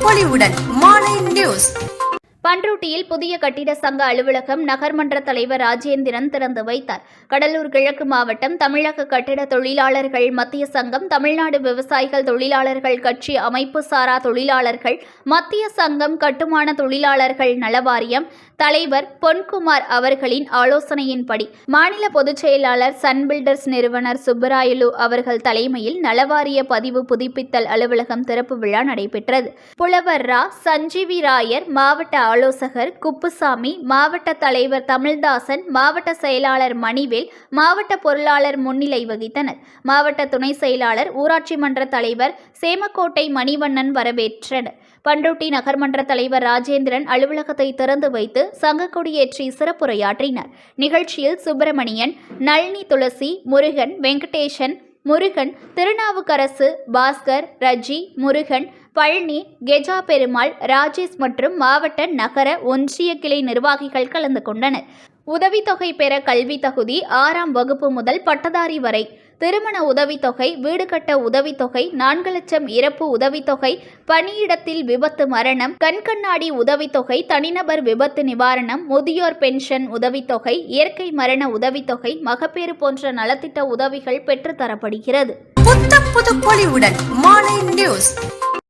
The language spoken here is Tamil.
பொலிவுடன் மாலை நியூஸ். பண்ருட்டியில் புதிய கட்டிட சங்க அலுவலகம் நகர்மன்ற தலைவர் ராஜேந்திரன் திறந்து வைத்தார். கடலூர் கிழக்கு மாவட்டம் தமிழக கட்டிட தொழிலாளர்கள் மத்திய சங்கம், தமிழ்நாடு விவசாயிகள் தொழிலாளர்கள் கட்சி, அமைப்பு சாரா தொழிலாளர்கள் மத்திய சங்கம், கட்டுமான தொழிலாளர்கள் நலவாரியம் தலைவர் பொன்குமார் அவர்களின் ஆலோசனையின்படி மாநில பொதுச் செயலாளர் சன் பில்டர்ஸ் நிறுவனர் சுப்பராயலு அவர்கள் தலைமையில் நலவாரிய பதிவு புதுப்பித்தல் அலுவலகம் திறப்பு விழா நடைபெற்றது. புலவர் ரா சஞ்சீவி ராயர், மாவட்ட ஆலோசகர் குப்புசாமி, மாவட்ட தலைவர் தமிழ்தாசன், மாவட்ட செயலாளர் மணிவேல், மாவட்ட பொருளாளர் முன்னிலை வகித்தனர். மாவட்ட துணை செயலாளர், ஊராட்சி மன்ற தலைவர் சேமக்கோட்டை மணிவண்ணன் வரவேற்றனர். பண்ருட்டி நகர்மன்ற தலைவர் ராஜேந்திரன் அலுவலகத்தை திறந்து வைத்து சங்க கொடியேற்றி சிறப்புரையாற்றினார். நிகழ்ச்சியில் சுப்பிரமணியன், நளினி, துளசி, முருகன், வெங்கடேசன், முருகன், திருநாவுக்கரசு, பாஸ்கர், ரஜி, முருகன், பழனி, கெஜா பெருமாள், ராஜேஷ் மற்றும் மாவட்ட, நகர, ஒன்றிய கிளை நிர்வாகிகள் கலந்து கொண்டனர். உதவித்தொகை பெற கல்வி தகுதி 6ஆம் வகுப்பு முதல் பட்டதாரி வரை, திருமண உதவித்தொகை, வீடு கட்ட உதவித்தொகை, 4 லட்சம் இறப்பு உதவித்தொகை, பணியிடத்தில் விபத்து மரணம், கண்கண்ணாடி உதவித்தொகை, தனிநபர் விபத்து நிவாரணம், முதியோர் பென்ஷன் உதவித்தொகை, இயற்கை மரண உதவித்தொகை, மகப்பேறு போன்ற நலத்திட்ட உதவிகள் பெற்றுத்தரப்படுகிறது. புது பொலிவுடன் மாலை நியூஸ்.